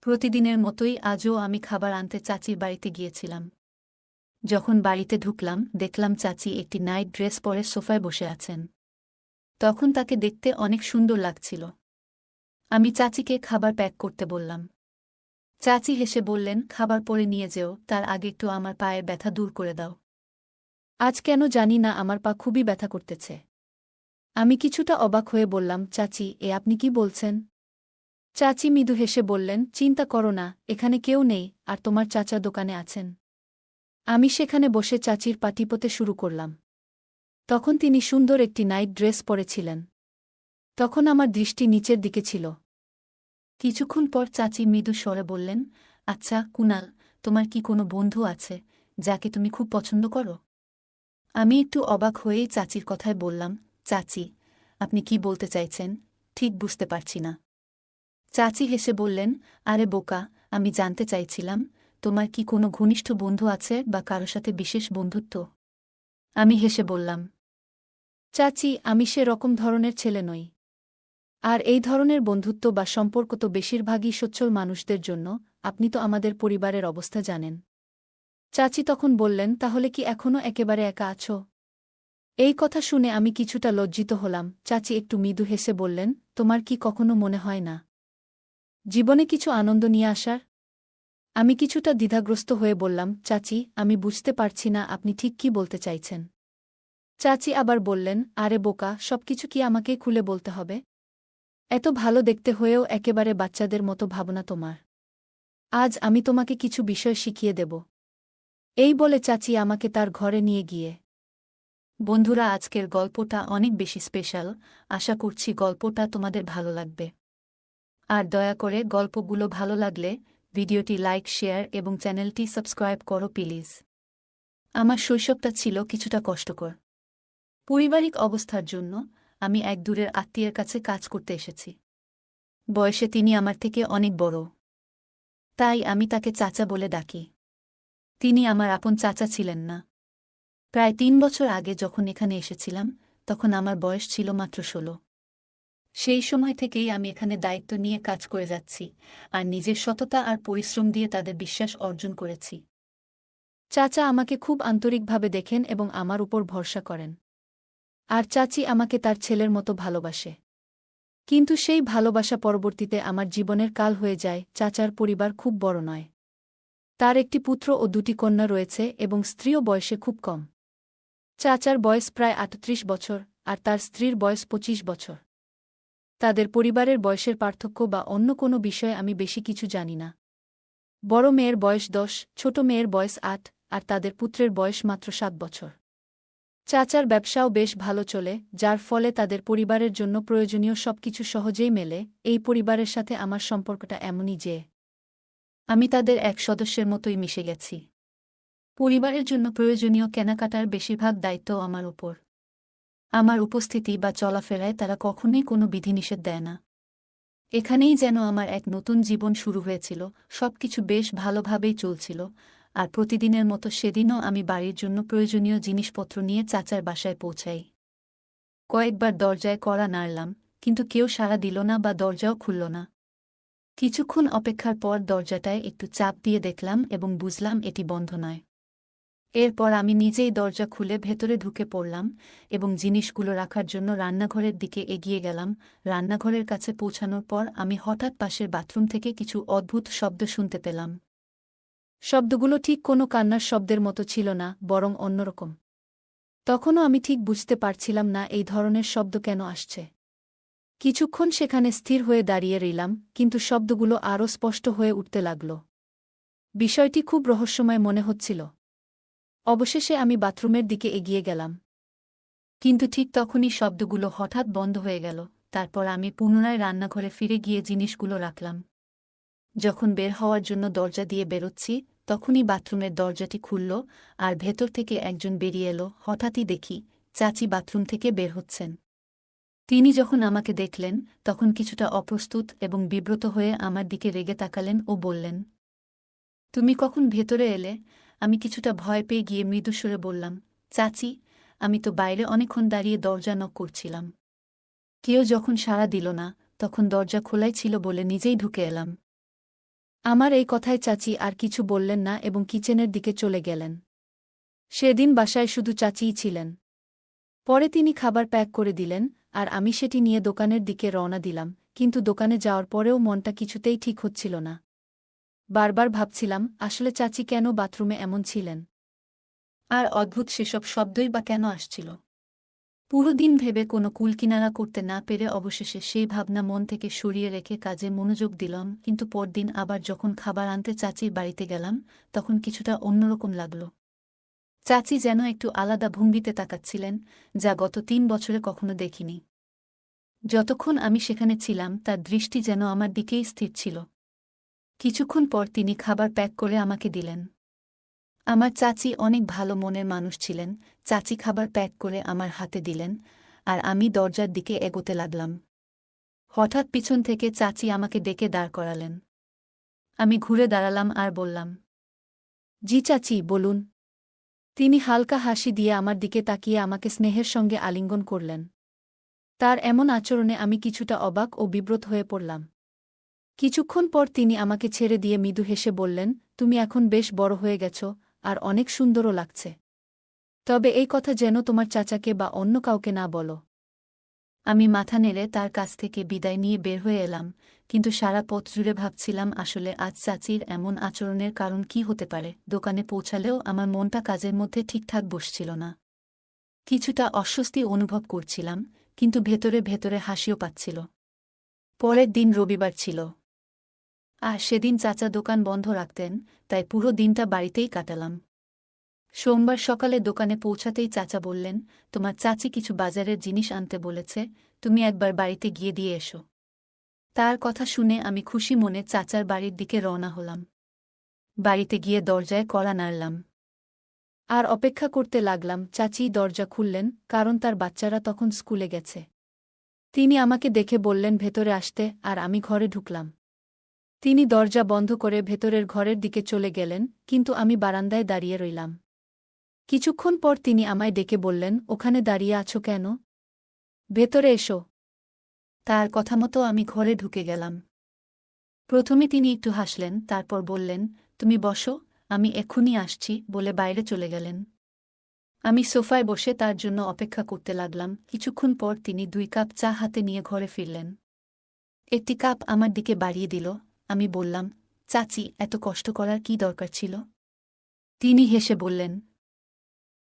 প্রতিদিনের মতোই আজও আমি খাবার আনতে চাচির বাড়িতে গিয়েছিলাম। যখন বাড়িতে ঢুকলাম দেখলাম চাচি একটি নাইট ড্রেস পরে সোফায় বসে আছেন। তখন তাকে দেখতে অনেক সুন্দর লাগছিল। আমি চাচিকে খাবার প্যাক করতে বললাম। চাচি হেসে বললেন, খাবার পরে নিয়ে যেও, তার আগে একটু আমার পায়ের ব্যথা দূর করে দাও। আজ কেন জানি না আমার পা খুবই ব্যথা করতেছে। আমি কিছুটা অবাক হয়ে বললাম, চাচি, আপনি কি বলছেন? চাচি মৃদু হেসে বললেন, চিন্তা করো না, এখানে কেউ নেই, আর তোমার চাচা দোকানে আছেন। আমি সেখানে বসে চাচির পা টিপোতে শুরু করলাম। তখন তিনি সুন্দর একটি নাইট ড্রেস পরেছিলেন। তখন আমার দৃষ্টি নিচের দিকে ছিল। কিছুক্ষণ পর চাচি মৃদু স্বরে বললেন, আচ্ছা কুনাল, তোমার কি কোনো বন্ধু আছে যাকে তুমি খুব পছন্দ করো? আমি একটু অবাক হয়েই চাচির কথায় বললাম, চাচি, আপনি কি বলতে চাইছেন? ঠিক বুঝতে পারছি না। চাচি হেসে বললেন, আরে বোকা, আমি জানতে চাইছিলাম তোমার কি কোনো ঘনিষ্ঠ বন্ধু আছে বা কারো সাথে বিশেষ বন্ধুত্ব? আমি হেসে বললাম, চাচি, আমি সে রকম ধরনের ছেলে নই। আর এই ধরনের বন্ধুত্ব বা সম্পর্ক তো বেশিরভাগই সচ্ছল মানুষদের জন্য, আপনি তো আমাদের পরিবারের অবস্থা জানেন। চাচি তখন বললেন, তাহলে কি এখনও একেবারে একা আছো? এই কথা শুনে আমি কিছুটা লজ্জিত হলাম। চাচি একটু মৃদু হেসে বললেন, তোমার কি কখনো মনে হয় না জীবনে কিছু আনন্দ নিয়ে আসার? আমি কিছুটা দ্বিধাগ্রস্ত হয়ে বললাম, চাচি, আমি বুঝতে পারছি না আপনি ঠিক কি বলতে চাইছেন। চাচি আবার বললেন, আরে বোকা, সবকিছু কি আমাকে খুলে বলতে হবে? এত ভালো দেখতে হয়েও একেবারে বাচ্চাদের মতো ভাবনা তোমার। আজ আমি তোমাকে কিছু বিষয় শিখিয়ে দেব। এই বলে চাচি আমাকে তার ঘরে নিয়ে গিয়ে। বন্ধুরা, আজকের গল্পটা অনেক বেশি স্পেশাল। আশা করছি গল্পটা তোমাদের ভালো লাগবে। আর দয়া করে গল্পগুলো ভালো লাগলে ভিডিওটি লাইক, শেয়ার এবং চ্যানেলটি সাবস্ক্রাইব করো প্লিজ। আমার শৈশবটা ছিল কিছুটা কষ্টকর। পারিবারিক অবস্থার জন্য আমি এক দূরের আত্মীয়ের কাছে কাজ করতে এসেছি। বয়সে তিনি আমার থেকে অনেক বড়, তাই আমি তাকে চাচা বলে ডাকি। তিনি আমার আপন চাচা ছিলেন না। প্রায় ৩ বছর আগে যখন এখানে এসেছিলাম তখন আমার বয়স ছিল মাত্র ১৬। সেই সময় থেকেই আমি এখানে দায়িত্ব নিয়ে কাজ করে যাচ্ছি, আর নিজের সততা আর পরিশ্রম দিয়ে তাদের বিশ্বাস অর্জন করেছি। চাচা আমাকে খুব আন্তরিকভাবে দেখেন এবং আমার উপর ভরসা করেন। আর চাচি আমাকে তার ছেলের মতো ভালোবাসে। কিন্তু সেই ভালোবাসা পরবর্তীতে আমার জীবনের কাল হয়ে যায়। চাচার পরিবার খুব বড় নয়। তার একটি পুত্র ও ২টি কন্যা রয়েছে এবং স্ত্রীও বয়সে খুব কম। চাচার বয়স প্রায় ৩৮ বছর, আর তার স্ত্রীর বয়স ২৫ বছর। তাদের পরিবারের বয়সের পার্থক্য বা অন্য কোনো বিষয়ে আমি বেশি কিছু জানি না। বড় মেয়ের বয়স ১০, ছোট মেয়ের বয়স ৮, আর তাদের পুত্রের বয়স মাত্র ৭ বছর। চাচার ব্যবসাও বেশ ভালো চলে, যার ফলে তাদের পরিবারের জন্য প্রয়োজনীয় সবকিছু সহজেই মেলে। এই পরিবারের সাথে আমার সম্পর্কটা এমনই যে আমি তাদের এক সদস্যের মতোই মিশে গেছি। পরিবারের জন্য প্রয়োজনীয় কেনাকাটার বেশিরভাগ দায়িত্ব আমার উপর। আমার উপস্থিতি বা চলাফেরায় তারা কখনোই কোনো বিধিনিষেধ দেয় না। এখানেই যেন আমার এক নতুন জীবন শুরু হয়েছিল। সবকিছু বেশ ভালোভাবেই চলছিল, আর প্রতিদিনের মতো সেদিনও আমি বাড়ির জন্য প্রয়োজনীয় জিনিসপত্র নিয়ে চাচার বাসায় পৌঁছাই। কয়েকবার দরজায় কড়া নাড়লাম, কিন্তু কেউ সাড়া দিল না বা দরজাও খুলল না। কিছুক্ষণ অপেক্ষার পর দরজাটায় একটু চাপ দিয়ে দেখলাম এবং বুঝলাম এটি বন্ধ নয়। এরপর আমি নিজেই দরজা খুলে ভেতরে ঢুকে পড়লাম এবং জিনিসগুলো রাখার জন্য রান্নাঘরের দিকে এগিয়ে গেলাম। রান্নাঘরের কাছে পৌঁছানোর পর আমি হঠাৎ পাশের বাথরুম থেকে কিছু অদ্ভুত শব্দ শুনতে পেলাম। শব্দগুলো ঠিক কোনো কান্নার শব্দের মতো ছিল না, বরং অন্যরকম। তখনও আমি ঠিক বুঝতে পারছিলাম না এই ধরনের শব্দ কেন আসছে। কিছুক্ষণ সেখানে স্থির হয়ে দাঁড়িয়ে রইলাম, কিন্তু শব্দগুলো আরও স্পষ্ট হয়ে উঠতে লাগল। বিষয়টি খুব রহস্যময় মনে হচ্ছিল। অবশেষে আমি বাথরুমের দিকে এগিয়ে গেলাম। কিন্তু ঠিক তখনই শব্দগুলো হঠাৎ বন্ধ হয়ে গেল। তারপর আমি পুনরায় রান্নাঘরে ফিরে গিয়ে জিনিসগুলো রাখলাম। যখন বের হওয়ার জন্য দরজা দিয়ে বেরোচ্ছি, তখনই বাথরুমের দরজাটি খুলল, আর ভেতর থেকে একজন বেরিয়ে এলো। হঠাৎই দেখি চাচি বাথরুম থেকে বের হচ্ছেন। তিনি যখন আমাকে দেখলেন তখন কিছুটা অপ্রস্তুত এবং বিব্রত হয়ে আমার দিকে রেগে তাকালেন ও বললেন, তুমি কখন ভেতরে এলে? আমি কিছুটা ভয় পেয়ে গিয়ে মৃদুস্বরে বললাম, চাচি, আমি তো বাইরে অনেকক্ষণ দাঁড়িয়ে দরজা নক করছিলাম। কেউ যখন সাড়া দিল না, তখন দরজা খোলাই ছিল বলে নিজেই ঢুকে এলাম। আমার এই কথায় চাচি আর কিছু বললেন না এবং কিচেনের দিকে চলে গেলেন। সেদিন বাসায় শুধু চাচিই ছিলেন। পরে তিনি খাবার প্যাক করে দিলেন, আর আমি সেটি নিয়ে দোকানের দিকে রওনা দিলাম, কিন্তু দোকানে যাওয়ার পরেও মনটা কিছুতেই ঠিক হচ্ছিল না। বারবার ভাবছিলাম, আসলে চাচি কেন বাথরুমে এমন ছিলেন? আর অদ্ভুত সেসব শব্দই বা কেন আসছিল? পুরো দিন ভেবে কোনো কুলকিনারা করতে না পেরে অবশেষে সেই ভাবনা মন থেকে সরিয়ে রেখে কাজে মনোযোগ দিলাম, কিন্তু পরদিন আবার যখন খাবার আনতে চাচির বাড়িতে গেলাম, তখন কিছুটা অন্যরকম লাগল। চাচি যেন একটু আলাদা ভঙ্গিতে তাকাচ্ছিলেন, যা গত ৩ বছরে কখনো দেখিনি। যতক্ষণ আমি সেখানে ছিলাম তার দৃষ্টি যেন আমার দিকেই স্থির ছিল। কিছুক্ষণ পর তিনি খাবার প্যাক করে আমাকে দিলেন। আমার চাচি অনেক ভালো মনের মানুষ ছিলেন। চাচি খাবার প্যাক করে আমার হাতে দিলেন, আর আমি দরজার দিকে এগোতে লাগলাম। হঠাৎ পিছন থেকে চাচি আমাকে ডেকে দাঁড় করালেন। আমি ঘুরে দাঁড়ালাম আর বললাম, জি চাচি, বলুন। তিনি হালকা হাসি দিয়ে আমার দিকে তাকিয়ে আমাকে স্নেহের সঙ্গে আলিঙ্গন করলেন। তার এমন আচরণে আমি কিছুটা অবাক ও বিব্রত হয়ে পড়লাম। কিছুক্ষণ পর তিনি আমাকে ছেড়ে দিয়ে মৃদু হেসে বললেন, তুমি এখন বেশ বড় হয়ে গেছ, আর অনেক সুন্দরও লাগছে। তবে এই কথা যেন তোমার চাচাকে বা অন্য কাউকে না বলো। আমি মাথা নেড়ে তার কাছ থেকে বিদায় নিয়ে বের হয়ে এলাম, কিন্তু সারা পথ জুড়ে ভাবছিলাম আসলে আজ চাচির এমন আচরণের কারণ কি হতে পারে। দোকানে পৌঁছালেও আমার মনটা কাজের মধ্যে ঠিকঠাক বসছিল না। কিছুটা অস্বস্তি অনুভব করছিলাম, কিন্তু ভেতরে ভেতরে হাসিও পাচ্ছিল। পরের দিন রবিবার ছিল, আর সেদিন চাচা দোকান বন্ধ রাখতেন, তাই পুরো দিনটা বাড়িতেই কাটালাম। সোমবার সকালে দোকানে পৌঁছাতেই চাচা বললেন, তোমার চাচি কিছু বাজারের জিনিস আনতে বলেছে, তুমি একবার বাড়িতে গিয়ে দিয়ে এসো। তার কথা শুনে আমি খুশি মনে চাচার বাড়ির দিকে রওনা হলাম। বাড়িতে গিয়ে দরজায় কড়া নাড়লাম আর অপেক্ষা করতে লাগলাম। চাচি দরজা খুললেন, কারণ তার বাচ্চারা তখন স্কুলে গেছে। তিনি আমাকে দেখে বললেন ভেতরে আসতে, আর আমি ঘরে ঢুকলাম। তিনি দরজা বন্ধ করে ভেতরের ঘরের দিকে চলে গেলেন, কিন্তু আমি বারান্দায় দাঁড়িয়ে রইলাম। কিছুক্ষণ পর তিনি আমায় ডেকে বললেন, ওখানে দাঁড়িয়ে আছো কেন? ভেতরে এসো। তার কথা মতো আমি ঘরে ঢুকে গেলাম। প্রথমে তিনি একটু হাসলেন, তারপর বললেন, তুমি বসো, আমি এক্ষুনি আসছি বলে বাইরে চলে গেলেন। আমি সোফায় বসে তার জন্য অপেক্ষা করতে লাগলাম। কিছুক্ষণ পর তিনি 2 কাপ চা হাতে নিয়ে ঘরে ফিরলেন। একটি কাপ আমার দিকে বাড়িয়ে দিল। আমি বললাম, চাচি, এত কষ্ট করার কি দরকার ছিল? তিনি হেসে বললেন,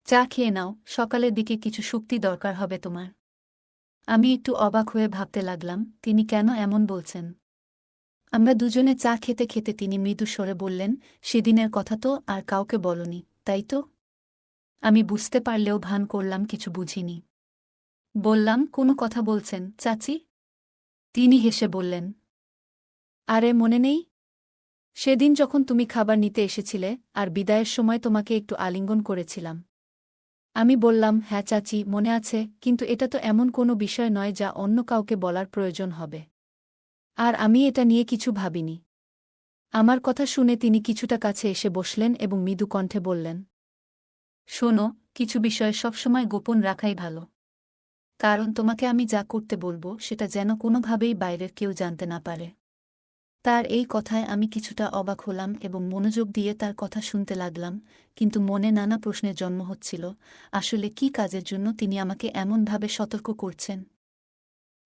চা খেয়ে নাও, সকালের দিকে কিছু শক্তি দরকার হবে তোমার। আমি একটু অবাক হয়ে ভাবতে লাগলাম, তিনি কেন এমন বলছেন। আমরা দুজনে চা খেতে খেতে তিনি মৃদু স্বরে বললেন, সেদিনের কথা তো আর কাউকে বলনি, তাই তো? আমি বুঝতে পারলেও ভান করলাম কিছু বুঝিনি। বললাম, কোনো কথা বলছেন চাচি? তিনি হেসে বললেন, আরে মনে নেই? সেদিন যখন তুমি খাবার নিতে এসেছিলে, আর বিদায়ের সময় তোমাকে একটু আলিঙ্গন করেছিলাম। আমি বললাম, হ্যাঁ চাচি, মনে আছে, কিন্তু এটা তো এমন কোনো বিষয় নয় যা অন্য কাউকে বলার প্রয়োজন হবে। আর আমি এটা নিয়ে কিছু ভাবিনি। আমার কথা শুনে তিনি কিছুটা কাছে এসে বসলেন এবং মৃদু কণ্ঠে বললেন, শোনো, কিছু বিষয় সবসময় গোপন রাখাই ভালো। কারণ তোমাকে আমি যা করতে বলবো সেটা যেন কোনোভাবেই বাইরের কেউ জানতে না পারে। তার এই কথায় আমি কিছুটা অবাক হলাম এবং মনোযোগ দিয়ে তার কথা শুনতে লাগলাম, কিন্তু মনে নানা প্রশ্নের জন্ম হচ্ছিল। আসলে কি কাজের জন্য তিনি আমাকে এমনভাবে সতর্ক করছেন?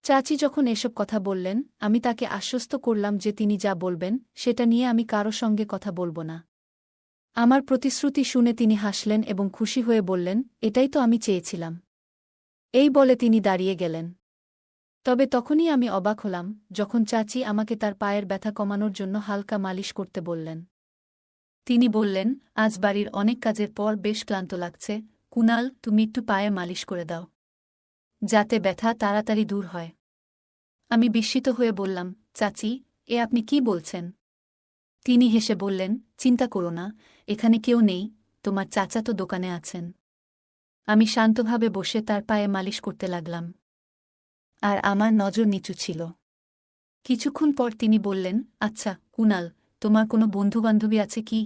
চাচি যখন এসব কথা বললেন, আমি তাকে আশ্বস্ত করলাম যে তিনি যা বলবেন সেটা নিয়ে আমি কারো সঙ্গে কথা বলবো না। আমার প্রতিশ্রুতি শুনে তিনি হাসলেন এবং খুশি হয়ে বললেন, এটাই তো আমি চেয়েছিলাম। এই বলে তিনি দাঁড়িয়ে গেলেন। তবে তখনই আমি অবাক হলাম যখন চাচি আমাকে তার পায়ের ব্যথা কমানোর জন্য হালকা মালিশ করতে বললেন। তিনি বললেন, আজ বাড়ির অনেক কাজের পর বেশ ক্লান্ত লাগছে, কুনাল, তুমি একটু পায়ে মালিশ করে দাও, যাতে ব্যথা তাড়াতাড়ি দূর হয়। আমি বিস্মিত হয়ে বললাম, চাচি, এ আপনি কি বলছেন? তিনি হেসে বললেন, চিন্তা করো না, এখানে কেউ নেই, তোমার চাচা তো দোকানে আছেন। আমি শান্তভাবে বসে তার পায়ে মালিশ করতে লাগলাম। আর আমার নজর নিচু ছিল। কিছুক্ষণ পর তিনি বললেন, আচ্ছা কুনাল, তোমার কোনো বন্ধুবান্ধবী আছে কি?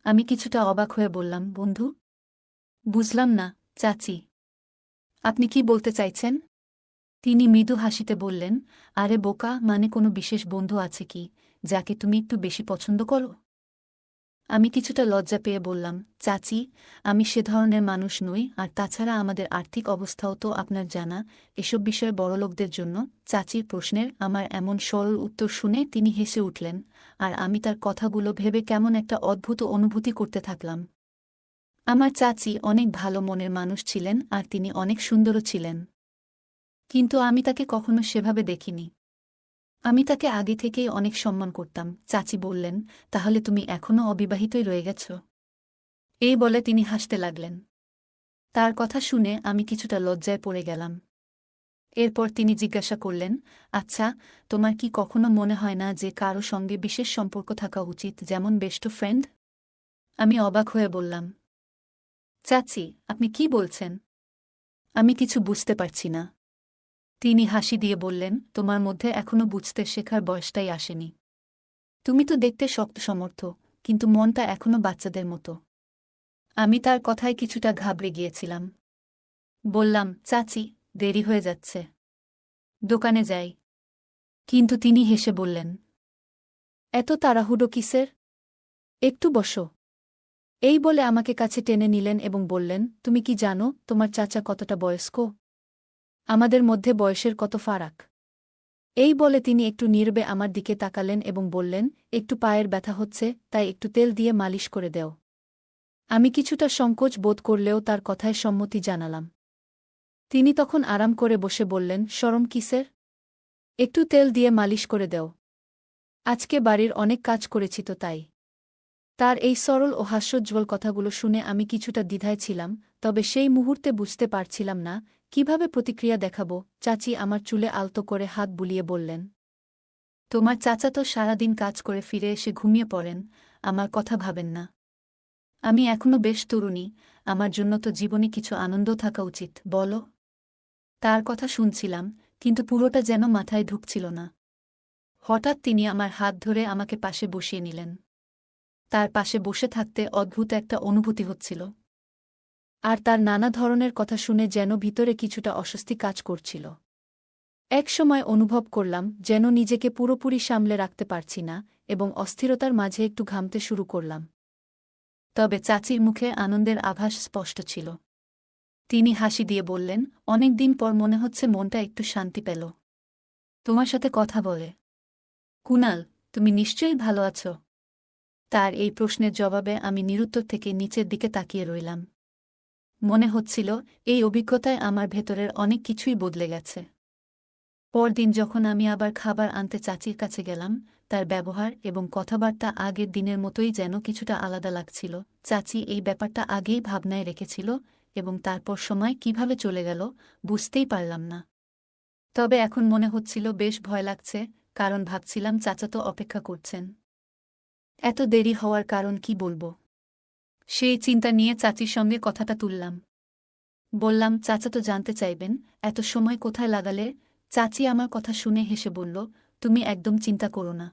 আমি কিছুটা অবাক হয়ে বললাম, বন্ধু? বুঝলাম না, চাচি। আপনি কি বলতে চাইছেন? তিনি মৃদু হাসিতে বললেন, আরে বোকা, মানে কোনো বিশেষ বন্ধু আছে কি, যাকে তুমি একটু বেশি পছন্দ করো? আমি কিছুটা লজ্জা পেয়ে বললাম, চাচি, আমি সে ধরনের মানুষ নই, আর তাছাড়া আমাদের আর্থিক অবস্থাও তো আপনার জানা। এসব বিষয়ে বড়লোকদের জন্য। চাচির প্রশ্নের আমার এমন সরল উত্তর শুনে তিনি হেসে উঠলেন, আর আমি তার কথাগুলো ভেবে কেমন একটা অদ্ভুত অনুভূতি করতে থাকলাম। আমার চাচি অনেক ভালো মনের মানুষ ছিলেন, আর তিনি অনেক সুন্দরও ছিলেন। কিন্তু আমি তাকে কখনো সেভাবে দেখিনি। আমি তাকে আগে থেকেই অনেক সম্মান করতাম। চাচি বললেন, তাহলে তুমি এখনও অবিবাহিতই রয়ে গেছ? এই বলে তিনি হাসতে লাগলেন। তার কথা শুনে আমি কিছুটা লজ্জায় পড়ে গেলাম। এরপর তিনি জিজ্ঞাসা করলেন, আচ্ছা, তোমার কি কখনো মনে হয় না যে কারো সঙ্গে বিশেষ সম্পর্ক থাকা উচিত, যেমন বেস্ট ফ্রেন্ড? আমি অবাক হয়ে বললাম, চাচি, আপনি কি বলছেন? আমি কিছু বুঝতে পারছি না। তিনি হাসি দিয়ে বললেন, তোমার মধ্যে এখনো বুঝতে শেখার বয়সটাই আসেনি। তুমি তো দেখতে শক্ত সমর্থ, কিন্তু মনটা এখনো বাচ্চাদের মতো। আমি তার কথায় কিছুটা ঘাবড়ে গিয়েছিলাম। বললাম, চাচি, দেরি হয়ে যাচ্ছে, দোকানে যাই। কিন্তু তিনি হেসে বললেন, এত তাড়াহুড়ো কিসের? একটু বসো। এই বলে আমাকে কাছে টেনে নিলেন এবং বললেন, তুমি কি জানো তোমার চাচা কতটা বয়স্ক? আমাদের মধ্যে বয়সের কত ফারাক। এই বলে তিনি একটু নীরবে আমার দিকে তাকালেন এবং বললেন, একটু পায়ের ব্যথা হচ্ছে, তাই একটু তেল দিয়ে মালিশ করে দেও। আমি কিছুটা সংকোচ বোধ করলেও তার কথায় সম্মতি জানালাম। তিনি তখন আরাম করে বসে বললেন, শরম কিসের? একটু তেল দিয়ে মালিশ করে দেও। আজকে বাড়ির অনেক কাজ করেছি তো তাই। তার এই সরল ও হাস্যোজ্জ্বল কথাগুলো শুনে আমি কিছুটা দ্বিধায় ছিলাম, তবে সেই মুহূর্তে বুঝতে পারছিলাম না কিভাবে প্রতিক্রিয়া দেখাব। চাচি আমার চুলে আলতো করে হাত বুলিয়ে বললেন, তোমার চাচা তো সারাদিন কাজ করে ফিরে এসে ঘুমিয়ে পড়েন, আমার কথা ভাবেন না। আমি এখনো বেশ তরুণী, আমার জন্য তো জীবনে কিছু আনন্দ থাকা উচিত, বলো? তার কথা শুনছিলাম, কিন্তু পুরোটা যেন মাথায় ঢুকছিল না। হঠাৎ তিনি আমার হাত ধরে আমাকে পাশে বসিয়ে নিলেন। তার পাশে বসে থাকতে অদ্ভুত একটা অনুভূতি হচ্ছিল। আর তার নানা ধরনের কথা শুনে যেন ভিতরে কিছুটা অস্বস্তি কাজ করছিল। এক সময় অনুভব করলাম যেন নিজেকে পুরোপুরি সামলে রাখতে পারছি না, এবং অস্থিরতার মাঝে একটু ঘামতে শুরু করলাম। তবে চাচির মুখে আনন্দের আভাস স্পষ্ট ছিল। তিনি হাসি দিয়ে বললেন, অনেক দিন পর মনে হচ্ছে মনটা একটু শান্তি পেল তোমার সাথে কথা বলে। কুনাল, তুমি নিশ্চয়ই ভালো আছো? তার এই প্রশ্নের জবাবে আমি নিরুত্তর থেকে নিচের দিকে তাকিয়ে রইলাম। মনে হচ্ছিল এই অভিজ্ঞতায় আমার ভেতরের অনেক কিছুই বদলে গেছে। পরদিন যখন আমি আবার খাবার আনতে চাচির কাছে গেলাম, তার ব্যবহার এবং কথাবার্তা আগের দিনের মতোই যেন কিছুটা আলাদা লাগছিল। চাচি এই ব্যাপারটা আগেই ভাবনায় রেখেছিল, এবং তারপর সময় কিভাবে চলে গেল বুঝতেই পারলাম না। তবে এখন মনে হচ্ছিল বেশ ভয় লাগছে, কারণ ভাবছিলাম চাচা তো অপেক্ষা করছেন। এত দেরি হওয়ার কারণ কি বলবো? সেই চিন্তা নিয়ে চাচির সঙ্গে কথাটা তুললাম। বললাম, চাচা তো জানতে চাইবেন এত সময় কোথায় লাগালে। চাচি আমার কথা শুনে হেসে বলল, তুমি একদম চিন্তা করো না।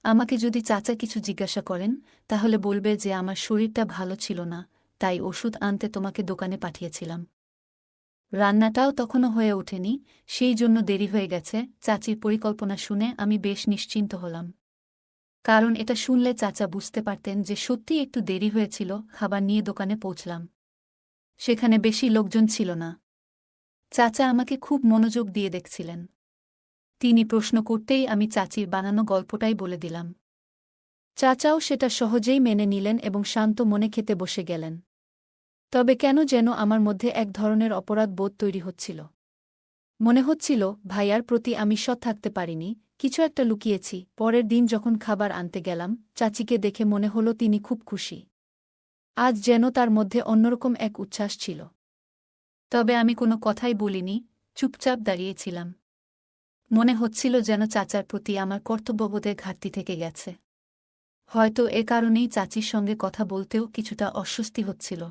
আমাকে যদি চাচা কিছু জিজ্ঞাসা করেন, তাহলে বলবে যে আমার শরীরটা ভালো ছিল না, তাই ওষুধ আনতে তোমাকে দোকানে পাঠিয়েছিলাম। রান্নাটাও তখনও হয়ে ওঠেনি, সেই জন্য দেরি হয়ে গেছে। চাচির পরিকল্পনা শুনে আমি বেশ নিশ্চিন্ত হলাম, কারণ এটা শুনলে চাচা বুঝতে পারতেন যে সত্যিই একটু দেরি হয়েছিল। খাবার নিয়ে দোকানে পৌঁছলাম। সেখানে বেশি লোকজন ছিল না। চাচা আমাকে খুব মনোযোগ দিয়ে দেখছিলেন। তিনি প্রশ্ন করতেই আমি চাচির বানানো গল্পটাই বলে দিলাম। চাচাও সেটা সহজেই মেনে নিলেন এবং শান্ত মনে খেতে বসে গেলেন। তবে কেন যেন আমার মধ্যে এক ধরনের অপরাধ বোধ তৈরি হচ্ছিল। মনে হচ্ছিল ভাইয়ার প্রতি আমি সৎ থাকতে পারিনি, কিছু একটা লুকিয়েছি। পরের দিন যখন খাবার আনতে গেলাম, চাচিকে দেখে মনে হলো তিনি খুব খুশি। আজ যেন তার মধ্যে অন্যরকম এক উচ্ছ্বাস ছিল। তবে আমি কোনো কথাই বলিনি, চুপচাপ দাঁড়িয়েছিলাম। মনে হচ্ছিল যেন চাচার প্রতি আমার কর্তব্যবোধের ঘাটতি থেকে গেছে। হয়তো এ কারণেই চাচির সঙ্গে কথা বলতেও কিছুটা অস্বস্তি হচ্ছিল।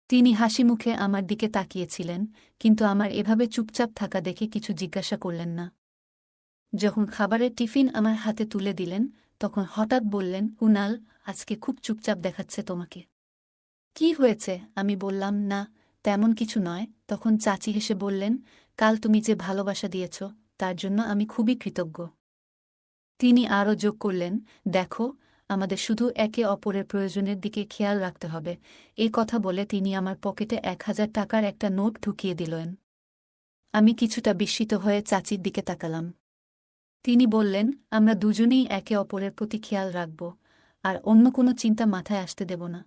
তিনি হাসিমুখে আমার দিকে তাকিয়েছিলেন, কিন্তু আমার এভাবে চুপচাপ থাকা দেখে কিছু জিজ্ঞাসা করলেন না। যখন খাবারের টিফিন আমার হাতে তুলে দিলেন, তখন হঠাৎ বললেন, কুনাল, আজকে খুব চুপচাপ দেখাচ্ছে তোমাকে। কি হয়েছে? আমি বললাম, না, তেমন কিছু নয়। তখন চাচি হেসে বললেন, কাল তুমি যে ভালোবাসা দিয়েছ, তার জন্য আমি খুবই কৃতজ্ঞ। তিনি আরও যোগ করলেন, দেখো, আমাদের শুধু একে অপরের প্রয়োজনের দিকে খেয়াল রাখতে হবে। এই কথা বলে তিনি আমার পকেটে ১,০০০ টাকার একটা নোট ঢুকিয়ে দিলেন। আমি কিছুটা বিস্মিত হয়ে চাচির দিকে তাকালাম। তিনি বললেন, আমরা দুজনেই একে অপরের প্রতি খেয়াল রাখব, আর অন্য কোনো চিন্তা মাথায় আসতে দেব না।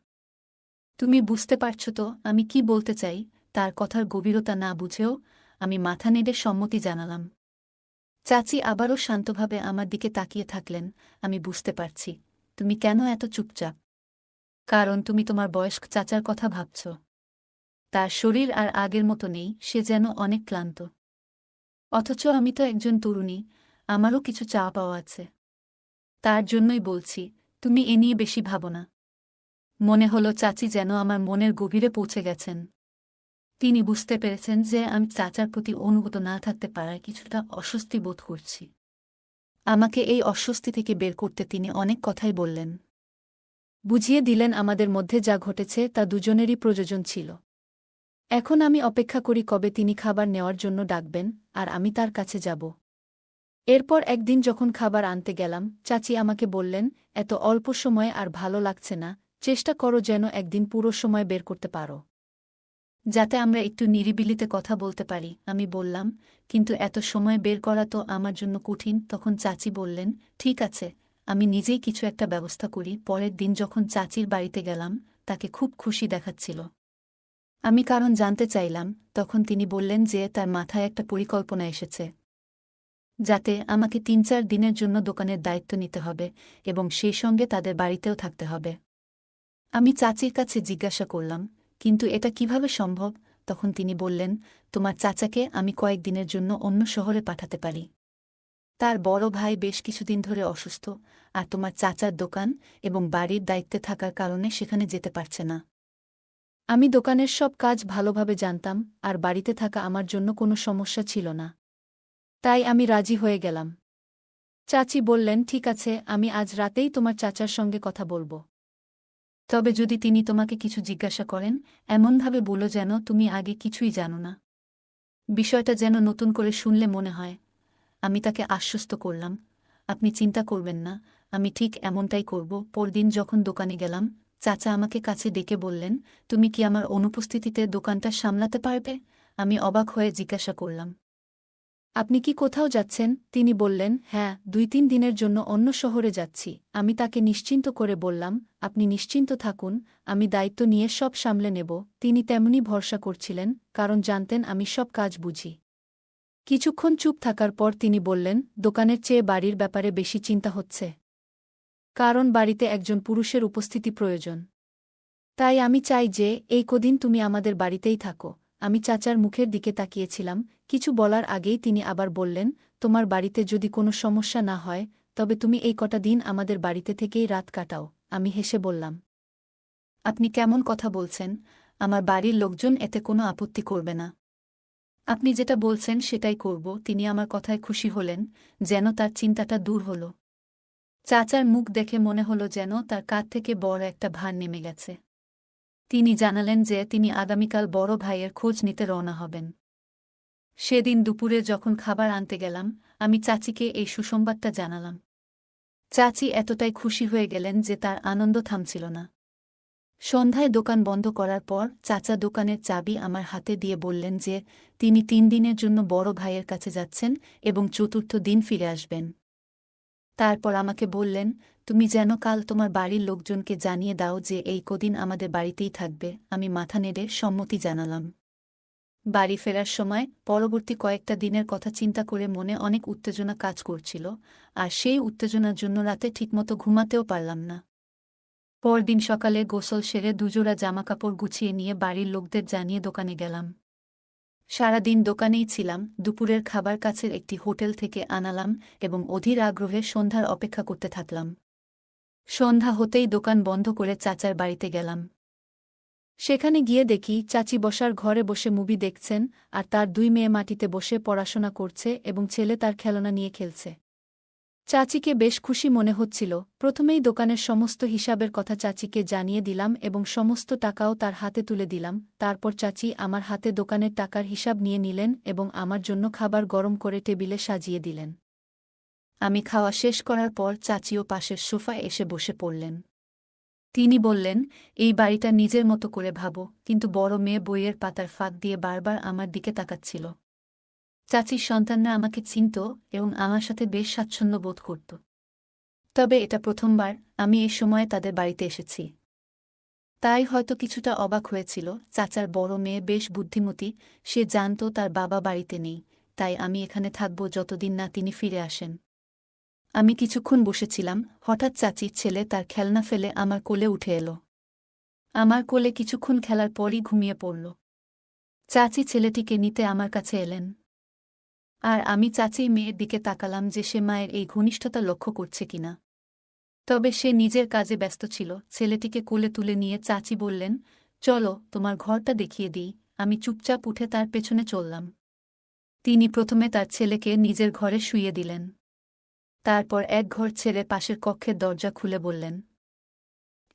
তুমি বুঝতে পারছ তো আমি কি বলতে চাই? তার কথার গভীরতা না বুঝেও আমি মাথা নেড়ে সম্মতি জানালাম। চাচি আবারও শান্তভাবে আমার দিকে তাকিয়ে থাকলেন। আমি বুঝতে পারছি তুমি কেন এত চুপচাপ। কারণ তুমি তোমার বয়স্ক চাচার কথা ভাবছ। তার শরীর আর আগের মতো নেই, সে যেন অনেক ক্লান্ত। অথচ আমি তো একজন তরুণী, আমারও কিছু চাওয়া পাওয়া আছে। তার জন্যই বলছি, তুমি এ নিয়ে বেশি ভাবো না। মনে হলো চাচি যেন আমার মনের গভীরে পৌঁছে গেছেন। তিনি বুঝতে পেরেছেন যে আমি চাচার প্রতি অনুগত না থাকতে পারায় কিছুটা অস্বস্তি বোধ করছি। আমাকে এই অস্বস্তি থেকে বের করতে তিনি অনেক কথাই বললেন। বুঝিয়ে দিলেন আমাদের মধ্যে যা ঘটেছে তা দুজনেরই প্রয়োজন ছিল। এখন আমি অপেক্ষা করি কবে তিনি খাবার নেওয়ার জন্য ডাকবেন, আর আমি তার কাছে যাব। এরপর একদিন যখন খাবার আনতে গেলাম, চাচি আমাকে বললেন, এত অল্প সময়ে আর ভালো লাগছে না, চেষ্টা করো যেন একদিন পুরো সময় বের করতে পারো, যাতে আমরা একটু নিরিবিলিতে কথা বলতে পারি। আমি বললাম, কিন্তু এত সময় বের করা তো আমার জন্য কঠিন। তখন চাচি বললেন, ঠিক আছে, আমি নিজেই কিছু একটা ব্যবস্থা করি। পরের দিন যখন চাচির বাড়িতে গেলাম, তাকে খুব খুশি দেখাচ্ছিল। আমি কারণ জানতে চাইলাম, তখন তিনি বললেন যে তার মাথায় একটা পরিকল্পনা এসেছে, যাতে আমাকে ৩-৪ দিনের জন্য দোকানের দায়িত্ব নিতে হবে এবং সেই সঙ্গে তাদের বাড়িতেও থাকতে হবে। আমি চাচির কাছে জিজ্ঞাসা করলাম, কিন্তু এটা কিভাবে সম্ভব? তখন তিনি বললেন, তোমার চাচাকে আমি কয়েকদিনের জন্য অন্য শহরে পাঠাতে পারি। তার বড় ভাই বেশ কিছুদিন ধরে অসুস্থ, আর তোমার চাচার দোকান এবং বাড়ির দায়িত্বে থাকার কারণে সেখানে যেতে পারছে না। আমি দোকানের সব কাজ ভালোভাবে জানতাম, আর বাড়িতে থাকা আমার জন্য কোনো সমস্যা ছিল না। তাই আমি রাজি হয়ে গেলাম। চাচি বললেন, ঠিক আছে, আমি আজ রাতেই তোমার চাচার সঙ্গে কথা বলব। তবে যদি তিনি তোমাকে কিছু জিজ্ঞাসা করেন, এমনভাবে বলো যেন তুমি আগে কিছুই জানো না। বিষয়টা যেন নতুন করে শুনলে মনে হয়। আমি তাকে আশ্বস্ত করলাম, আপনি চিন্তা করবেন না, আমি ঠিক এমনটাই করব। পরদিন যখন দোকানে গেলাম, চাচা আমাকে কাছে ডেকে বললেন, তুমি কি আমার অনুপস্থিতিতে দোকানটা সামলাতে পারবে? আমি অবাক হয়ে জিজ্ঞাসা করলাম, আপনি কি কোথাও যাচ্ছেন? তিনি বললেন, হ্যাঁ, ২-৩ দিনের জন্য অন্য শহরে যাচ্ছি। আমি তাকে নিশ্চিন্ত করে বললাম, আপনি নিশ্চিন্ত থাকুন, আমি দায়িত্ব নিয়ে সব সামলে নেব। তিনি তেমনি ভরসা করছিলেন, কারণ জানতেন আমি সব কাজ বুঝি। কিছুক্ষণ চুপ থাকার পর তিনি বললেন, দোকানের চেয়ে বাড়ির ব্যাপারে বেশি চিন্তা হচ্ছে। কারণ বাড়িতে একজন পুরুষের উপস্থিতি প্রয়োজন। তাই আমি চাই যে এই কদিন তুমি আমাদের বাড়িতেই থাকো। আমি চাচার মুখের দিকে তাকিয়েছিলাম, কিছু বলার আগেই তিনি আবার বললেন, তোমার বাড়িতে যদি কোনো সমস্যা না হয়, তবে তুমি এই কটা দিন আমাদের বাড়িতে থেকেই রাত কাটাও। আমি হেসে বললাম, আপনি কেমন কথা বলছেন? আমার বাড়ির লোকজন এতে কোনো আপত্তি করবে না। আপনি যেটা বলছেন সেটাই করব। তিনি আমার কথায় খুশি হলেন, যেন তার চিন্তাটা দূর হল। চাচার মুখ দেখে মনে হলো যেন তার কাঁধ থেকে বড় একটা ভার নেমে গেছে। তিনি জানালেন যে তিনি আগামীকাল বড় ভাইয়ের খোঁজ নিতে রওনা হবেন। সেদিন দুপুরে যখন খাবার আনতে গেলাম, আমি চাচিকে এই সুসংবাদটা জানালাম। চাচি এতটাই খুশি হয়ে গেলেন যে তার আনন্দ থামছিল না। সন্ধ্যায় দোকান বন্ধ করার পর চাচা দোকানের চাবি আমার হাতে দিয়ে বললেন যে তিনি ৩ দিনের জন্য বড় ভাইয়ের কাছে যাচ্ছেন এবং চতুর্থ দিন ফিরে আসবেন। তারপর আমাকে বললেন, তুমি যেন কাল তোমার বাড়ির লোকজনকে জানিয়ে দাও যে এই কদিন আমাদের বাড়িতেই থাকবে। আমি মাথা নেড়ে সম্মতি জানালাম। বাড়ি ফেরার সময় পরবর্তী কয়েকটা দিনের কথা চিন্তা করে মনে অনেক উত্তেজনা কাজ করছিল, আর সেই উত্তেজনার জন্য রাতে ঠিকমতো ঘুমাতেও পারলাম না। পরদিন সকালে গোসল সেরে দুজোড়া জামাকাপড় গুছিয়ে নিয়ে বাড়ির লোকদের জানিয়ে দোকানে গেলাম। সারাদিন দোকানেই ছিলাম। দুপুরের খাবার কাছের একটি হোটেল থেকে আনালাম এবং অধীর আগ্রহে সন্ধ্যার অপেক্ষা করতে থাকলাম। সন্ধ্যা হতেই দোকান বন্ধ করে চাচার বাড়িতে গেলাম। সেখানে গিয়ে দেখি চাচি বসার ঘরে বসে মুভি দেখছেন, আর তার ২ মেয়ে মাটিতে বসে পড়াশোনা করছে এবং ছেলে তার খেলনা নিয়ে খেলছে। চাচিকে বেশ খুশি মনে হচ্ছিল। প্রথমেই দোকানের সমস্ত হিসাবের কথা চাচিকে জানিয়ে দিলাম এবং সমস্ত টাকাও তার হাতে তুলে দিলাম। তারপর চাচি আমার হাতে দোকানের টাকার হিসাব নিয়ে নিলেন এবং আমার জন্য খাবার গরম করে টেবিলে সাজিয়ে দিলেন। আমি খাওয়া শেষ করার পর চাচিও পাশের সোফায় এসে বসে পড়লেন। তিনি বললেন, এই বাড়িটা নিজের মতো করে ভাবো, কিন্তু বড় মেয়ে বইয়ের পাতার ফাঁক দিয়ে বারবার আমার দিকে তাকাচ্ছিল। চাচির সন্তানরা আমাকে চিনত এবং আমার সাথে বেশ স্বাচ্ছন্দ্য বোধ করত। তবে এটা প্রথমবার আমি এই সময়ে তাদের বাড়িতে এসেছি। তাই হয়তো কিছুটা অবাক হয়েছিল। চাচার বড় মেয়ে বেশ বুদ্ধিমতী, সে জানত তার বাবা বাড়িতে নেই, তাই আমি এখানে থাকব যতদিন না তিনি ফিরে আসেন। আমি কিছুক্ষণ বসেছিলাম, হঠাৎ চাচির ছেলে তার খেলনা ফেলে আমার কোলে উঠে এলো। আমার কোলে কিছুক্ষণ খেলার পরই ঘুমিয়ে পড়ল। চাচি ছেলেটিকে নিতে আমার কাছে এলেন। আর আমি চাচির মেয়ের দিকে তাকালাম যে সে মায়ের এই ঘনিষ্ঠতা লক্ষ্য করছে কিনা। তবে সে নিজের কাজে ব্যস্ত ছিল। ছেলেটিকে কোলে তুলে নিয়ে চাচি বললেন, চলো তোমার ঘরটা দেখিয়ে দিই। আমি চুপচাপ উঠে তার পেছনে চললাম। তিনি প্রথমে তার ছেলেকে নিজের ঘরে শুইয়ে দিলেন। তারপর এক ঘর ছেড়ে পাশের কক্ষের দরজা খুলে বললেন,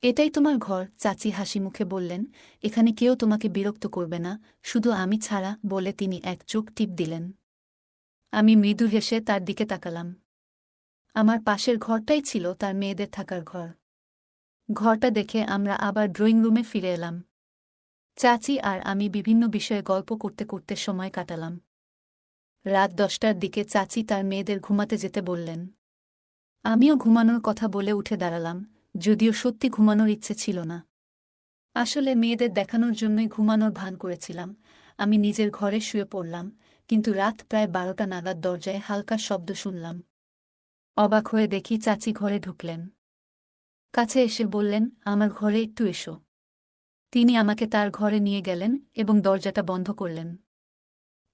এটাই তোমার ঘর। চাচি হাসি মুখে বললেন, এখানে কেউ তোমাকে বিরক্ত করবে না, শুধু আমি ছাড়া, বলে তিনি এক চোখ টিপ দিলেন। আমি মৃদু হেসে তার দিকে তাকালাম। আমার পাশের ঘরটাই ছিল তার মেয়েদের থাকার ঘর। ঘরটা দেখে আমরা আবার ড্রয়িং রুমে ফিরে এলাম। চাচি আর আমি বিভিন্ন বিষয়ে গল্প করতে করতে সময় কাটালাম। রাত 10টার দিকে চাচি তার মেয়েদের ঘুমাতে যেতে বললেন। আমিও ঘুমানোর কথা বলে উঠে দাঁড়ালাম, যদিও সত্যি ঘুমানোর ইচ্ছে ছিল না। আসলে মেয়েদের দেখানোর জন্যই ঘুমানোর ভান করেছিলাম। আমি নিজের ঘরে শুয়ে পড়লাম, কিন্তু রাত প্রায় 12টা নাগাদ দরজায় হালকা শব্দ শুনলাম। অবাক হয়ে দেখি চাচি ঘরে ঢুকলেন। কাছে এসে বললেন, আমার ঘরে একটু এসো। তিনি আমাকে তার ঘরে নিয়ে গেলেন এবং দরজাটা বন্ধ করলেন।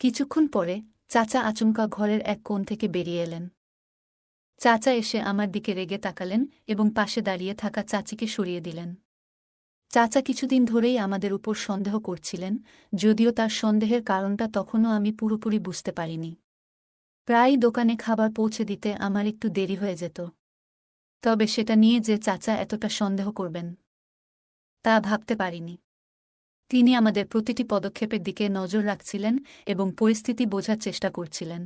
কিছুক্ষণ পরে চাচা আচমকা ঘরের এক কোণ থেকে বেরিয়ে এলেন। চাচা এসে আমার দিকে রেগে তাকালেন এবং পাশে দাঁড়িয়ে থাকা চাচিকে সরিয়ে দিলেন। চাচা কিছুদিন ধরেই আমাদের উপর সন্দেহ করছিলেন, যদিও তার সন্দেহের কারণটা তখনও আমি পুরোপুরি বুঝতে পারিনি। প্রায়ই দোকানে খাবার পৌঁছে দিতে আমার একটু দেরি হয়ে যেত। তবে সেটা নিয়ে যে চাচা এতটা সন্দেহ করবেন, তা ভাবতে পারিনি। তিনি আমাদের প্রতিটি পদক্ষেপের দিকে নজর রাখছিলেন এবং পরিস্থিতি বোঝার চেষ্টা করছিলেন।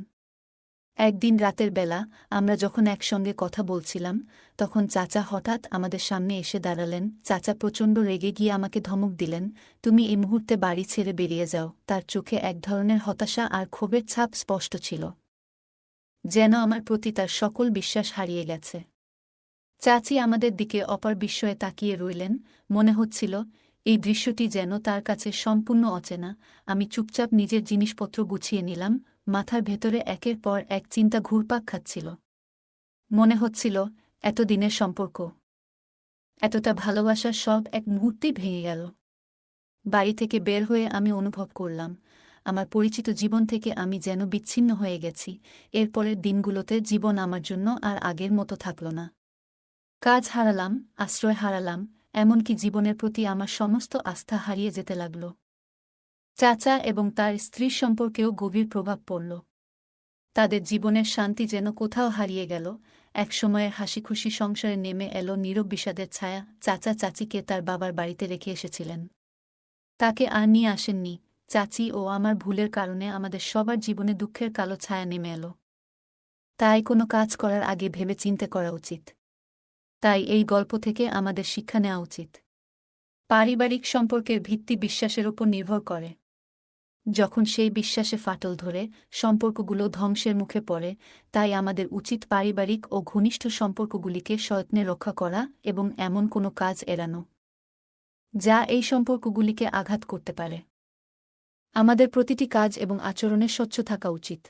একদিন রাতের বেলা আমরা যখন একসঙ্গে কথা বলছিলাম, তখন চাচা হঠাৎ আমাদের সামনে এসে দাঁড়ালেন। চাচা প্রচণ্ড রেগে গিয়ে আমাকে ধমক দিলেন, তুমি এই মুহূর্তে বাড়ি ছেড়ে বেরিয়ে যাও। তার চোখে এক ধরনের হতাশা আর ক্ষোভের ছাপ স্পষ্ট ছিল, যেন আমার প্রতি তার সকল বিশ্বাস হারিয়ে গেছে। চাচি আমাদের দিকে অপার বিস্ময়ে তাকিয়ে রইলেন। মনে হচ্ছিল এই দৃশ্যটি যেন তার কাছে সম্পূর্ণ অচেনা। আমি চুপচাপ নিজের জিনিসপত্র গুছিয়ে নিলাম। মাথার ভেতরে একের পর এক চিন্তা ঘুরপাক খাচ্ছিল। মনে হচ্ছিল এতদিনের সম্পর্ক, এতটা ভালোবাসার সব এক মুহূর্তেই ভেঙে গেল। বাড়ি থেকে বের হয়ে আমি অনুভব করলাম, আমার পরিচিত জীবন থেকে আমি যেন বিচ্ছিন্ন হয়ে গেছি। এরপরের দিনগুলোতে জীবন আমার জন্য আর আগের মতো থাকল না। কাজ হারালাম, আশ্রয় হারালাম, এমনকি জীবনের প্রতি আমার সমস্ত আস্থা হারিয়ে যেতে লাগল। চাচা এবং তার স্ত্রীর সম্পর্কেও গভীর প্রভাব পড়ল। তাদের জীবনের শান্তি যেন কোথাও হারিয়ে গেল। একসময়ের হাসিখুশি সংসারে নেমে এলো নীরব বিষাদের ছায়া। চাচা চাচিকে তার বাবার বাড়িতে রেখে এসেছিলেন, তাকে আর নিয়ে আসেননি। চাচি ও আমার ভুলের কারণে আমাদের সবার জীবনে দুঃখের কালো ছায়া নেমে এলো। তাই কোনো কাজ করার আগে ভেবে চিন্তে করা উচিত। তাই এই গল্প থেকে আমাদের শিক্ষা নেওয়া উচিত। পারিবারিক সম্পর্কের ভিত্তি বিশ্বাসের উপর নির্ভর করে। যখন সেই বিশ্বাসে ফাটল ধরে, সম্পর্কগুলো ধ্বংসের মুখে পড়ে। তাই আমাদের উচিত পারিবারিক ও ঘনিষ্ঠ সম্পর্কগুলিকে সযত্নে রক্ষা করা এবং এমন কোনো কাজ এড়ানো যা এই সম্পর্কগুলিকে আঘাত করতে পারে। আমাদের প্রতিটি কাজ এবং আচরণে স্বচ্ছ থাকা উচিত।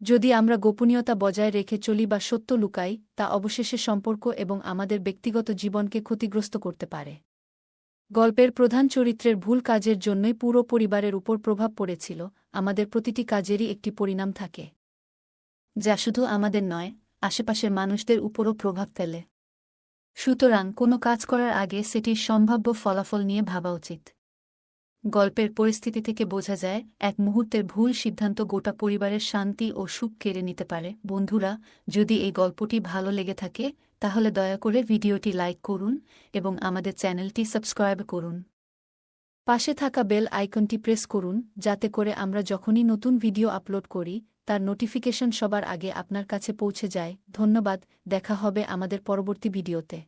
যদি আমরা গোপনীয়তা বজায় রেখে চলি বা সত্য লুকাই, তা অবশেষে সম্পর্ক এবং আমাদের ব্যক্তিগত জীবনকে ক্ষতিগ্রস্ত করতে পারে। গল্পের প্রধান চরিত্রের ভুল কাজের জন্যই পুরো পরিবারের উপর প্রভাব পড়েছিল। আমাদের প্রতিটি কাজেরই একটি পরিণাম থাকে, যা শুধু আমাদের নয়, আশেপাশের মানুষদের উপরও প্রভাব ফেলে। সুতরাং কোনো কাজ করার আগে সেটির সম্ভাব্য ফলাফল নিয়ে ভাবা উচিত। গল্পের পরিস্থিতি থেকে বোঝা যায়, এক মুহূর্তের ভুল সিদ্ধান্ত গোটা পরিবারের শান্তি ও সুখ কেড়ে নিতে পারে। বন্ধুরা, যদি এই গল্পটি ভালো লেগে থাকে, তাহলে দয়া করে ভিডিওটি লাইক করুন এবং আমাদের চ্যানেলটি সাবস্ক্রাইব করুন। পাশে থাকা বেল আইকনটি প্রেস করুন যাতে করে আমরা যখনই নতুন ভিডিও আপলোড করি তার নোটিফিকেশন সবার আগে আপনার কাছে পৌঁছে যায়। ধন্যবাদ, দেখা হবে আমাদের পরবর্তী ভিডিওতে।